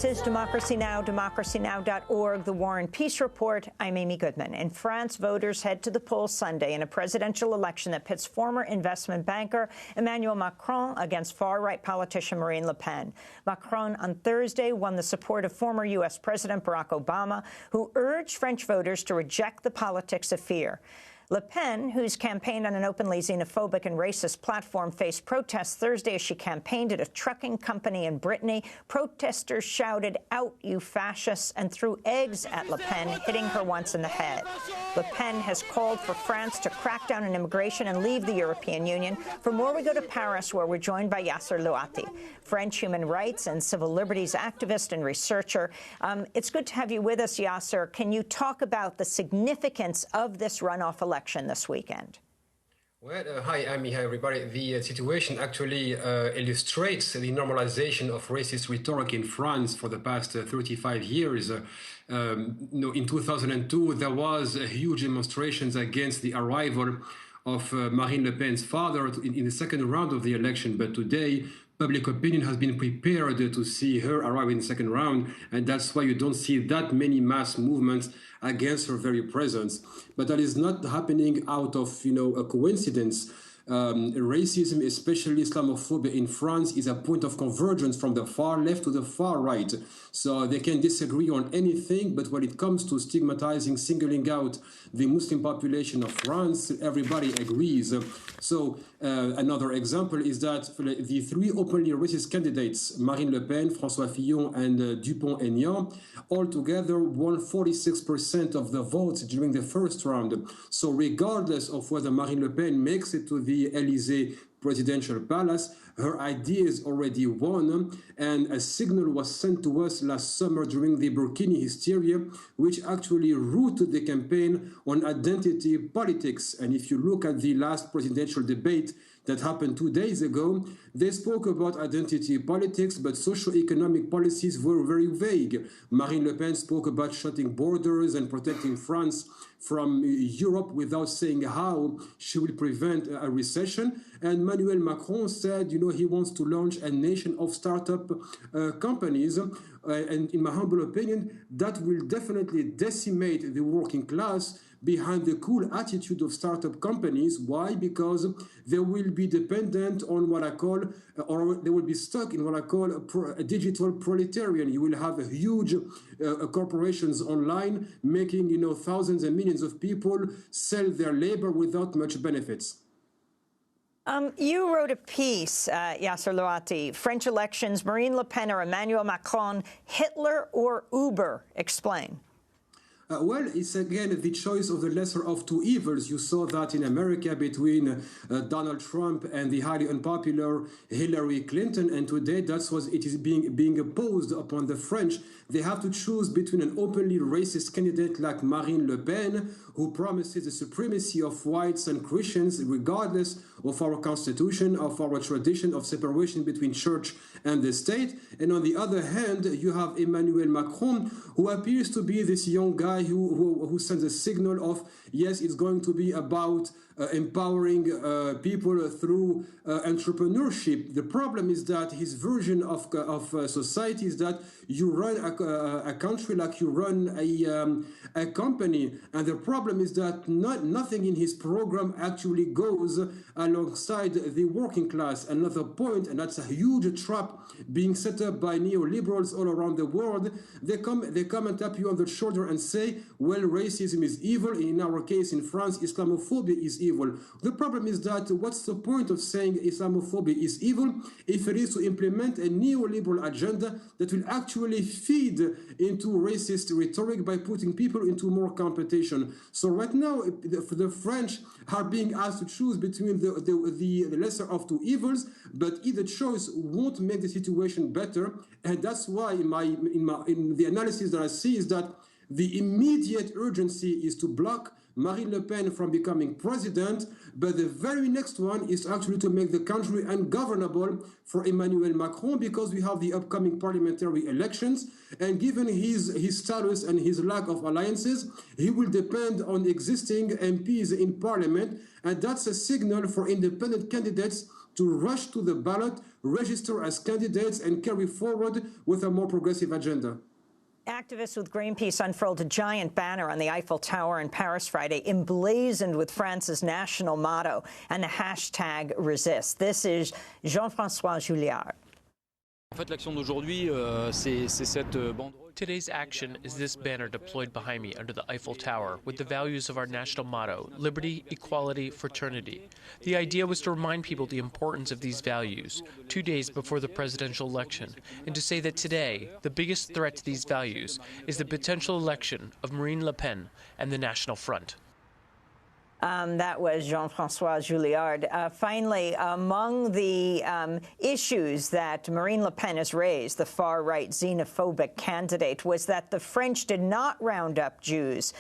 This is Democracy Now!, democracynow.org, The War and Peace Report. I'm Amy Goodman. In France, voters head to the polls Sunday in a presidential election that pits former investment banker Emmanuel Macron against far-right politician Marine Le Pen. Macron on Thursday won the support of former U.S. President Barack Obama, who urged French voters to reject the politics of fear. Le Pen, who's campaigned on an openly xenophobic and racist platform, faced protests Thursday as she campaigned at a trucking company in Brittany. Protesters shouted, "Out, you fascists," and threw eggs at Le Pen, hitting her once in the head. Le Pen has called for France to crack down on immigration and leave the European Union. For more, we go to Paris, where we're joined by Yasser Louati, French human rights and civil liberties activist and researcher. It's good to have you with us, Yasser. Can you talk about the significance of this runoff election this weekend? Well, hi, Amy. Hi, everybody. The situation actually illustrates the normalization of racist rhetoric in France for the past 35 years. In 2002, there was huge demonstrations against the arrival of Marine Le Pen's father in the second round of the election. But today, public opinion has been prepared to see her arrive in the second round, and that's why you don't see that many mass movements against her very presence. But that is not happening out of, a coincidence. Racism, especially Islamophobia in France, is a point of convergence from the far left to the far right. So they can disagree on anything, but when it comes to stigmatizing, singling out the Muslim population of France, everybody agrees. So another example is that the three openly racist candidates, Marine Le Pen, François Fillon, and Dupont-Aignan, altogether won 46% of the votes during the first round. So regardless of whether Marine Le Pen makes it to the Élysée presidential palace, her idea is already won, and a signal was sent to us last summer during the Burkini hysteria, which actually rooted the campaign on identity politics. And if you look at the last presidential debate that happened 2 days ago, they spoke about identity politics, but socio-economic policies were very vague. Marine Le Pen spoke about shutting borders and protecting France from Europe without saying how she will prevent a recession. And Emmanuel Macron said, he wants to launch a nation of startup companies. And in my humble opinion, that will definitely decimate the working class behind the cool attitude of startup companies. Why? Because they will be dependent on what I call, or they will be stuck in what I call a digital proletarian. You will have a huge corporations online making, thousands and millions of people sell their labor without much benefits. You wrote a piece, Yasser Louati, French elections, Marine Le Pen or Emmanuel Macron, Hitler or Uber. Explain. Well, it's again the choice of the lesser of two evils. You saw that in America between Donald Trump and the highly unpopular Hillary Clinton, and today that's what it is being imposed upon the French. They have to choose between an openly racist candidate like Marine Le Pen, who promises the supremacy of whites and Christians regardless of our constitution, of our tradition of separation between church and the state. And on the other hand, you have Emmanuel Macron, who appears to be this young guy who sends a signal of, yes, it's going to be about empowering people through entrepreneurship. The problem is that his version of society is that you run a country like you run a company, and the problem is that nothing in his program actually goes alongside the working class. Another point, and that's a huge trap being set up by neoliberals all around the world. They come and tap you on the shoulder and say, well, racism is evil. In our case in France, Islamophobia is evil. The problem is that what's the point of saying Islamophobia is evil if it is to implement a neoliberal agenda that will actually feed into racist rhetoric by putting people into more competition? So right now, the French are being asked to choose between the lesser of two evils, but either choice won't make the situation better. And that's why in the analysis that I see is that the immediate urgency is to block Marine Le Pen from becoming president, but the very next one is actually to make the country ungovernable for Emmanuel Macron, because we have the upcoming parliamentary elections, and given his status and his lack of alliances, he will depend on existing MPs in parliament, and that's a signal for independent candidates to rush to the ballot, register as candidates, and carry forward with a more progressive agenda. Activists with Greenpeace unfurled a giant banner on the Eiffel Tower in Paris Friday, emblazoned with France's national motto and the hashtag resist. This is Jean-François Julliard. Today's action is this banner deployed behind me under the Eiffel Tower with the values of our national motto, liberty, equality, fraternity. The idea was to remind people the importance of these values 2 days before the presidential election, and to say that today, the biggest threat to these values is the potential election of Marine Le Pen and the National Front. That was Jean-François Julliard. Finally, among the issues that Marine Le Pen has raised, the far-right xenophobic candidate, was that the French did not round up Jews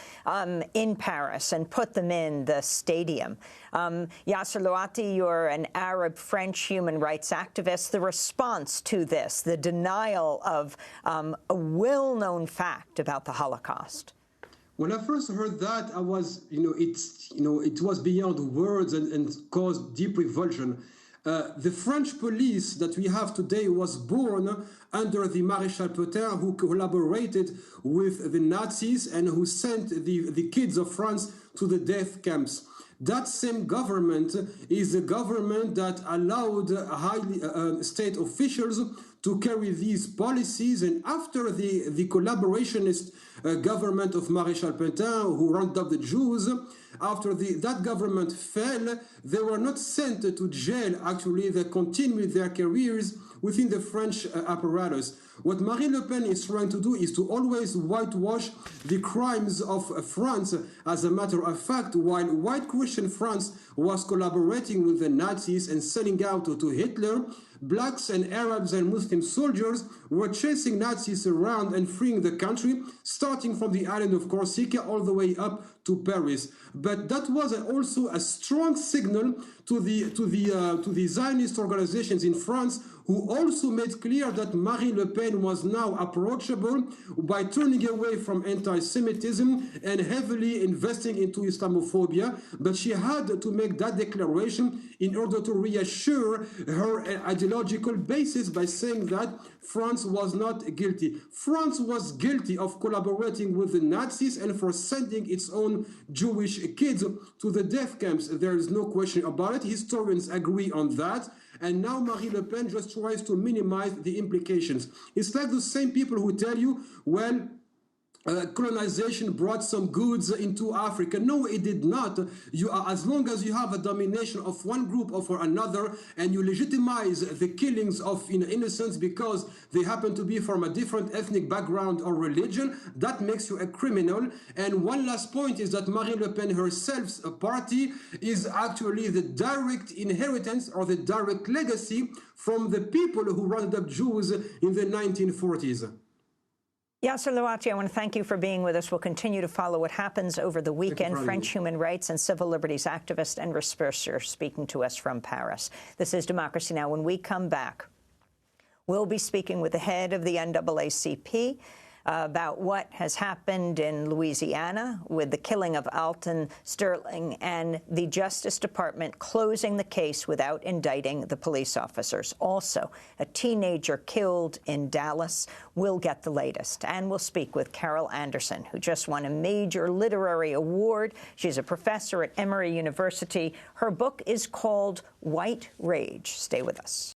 in Paris and put them in the stadium. Yasser Louati, you're an Arab-French human rights activist. The response to this, the denial of a well-known fact about the Holocaust. When I first heard that, I was, it was beyond words and caused deep revulsion. The French police that we have today was born under the Maréchal Pétain, who collaborated with the Nazis and who sent the kids of France to the death camps. That same government is the government that allowed high state officials to carry these policies, and after the collaborationist government of Maréchal Pétain, who rounded up the Jews, after that government fell, they were not sent to jail. Actually, they continued their careers within the French apparatus. What Marine Le Pen is trying to do is to always whitewash the crimes of France. As a matter of fact, while white Christian France was collaborating with the Nazis and selling out to Hitler, blacks and Arabs and Muslim soldiers were chasing Nazis around and freeing the country, starting from the island of Corsica all the way up to Paris. But that was also a strong signal to the Zionist organizations in France, who also made clear that Marine Le Pen was now approachable by turning away from anti-Semitism and heavily investing into Islamophobia. But she had to make that declaration in order to reassure her ideological basis by saying that France was not guilty. France was guilty of collaborating with the Nazis and for sending its own Jewish kids to the death camps. There is no question about it. Historians agree on that. And now Marine Le Pen just tries to minimize the implications. It's like the same people who tell you, well, colonization brought some goods into Africa. No, it did not. As long as you have a domination of one group over another and you legitimize the killings of innocents because they happen to be from a different ethnic background or religion, that makes you a criminal. And one last point is that Marine Le Pen herself's party is actually the direct inheritance or the direct legacy from the people who rounded up Jews in the 1940s. Yasser Louati, I want to thank you for being with us. We'll continue to follow what happens over the weekend. French human rights and civil liberties activist and researcher speaking to us from Paris. This is Democracy Now! When we come back, we'll be speaking with the head of the NAACP about what has happened in Louisiana with the killing of Alton Sterling and the Justice Department closing the case without indicting the police officers. Also, a teenager killed in Dallas. We'll get the latest. And we'll speak with Carol Anderson, who just won a major literary award. She's a professor at Emory University. Her book is called White Rage. Stay with us.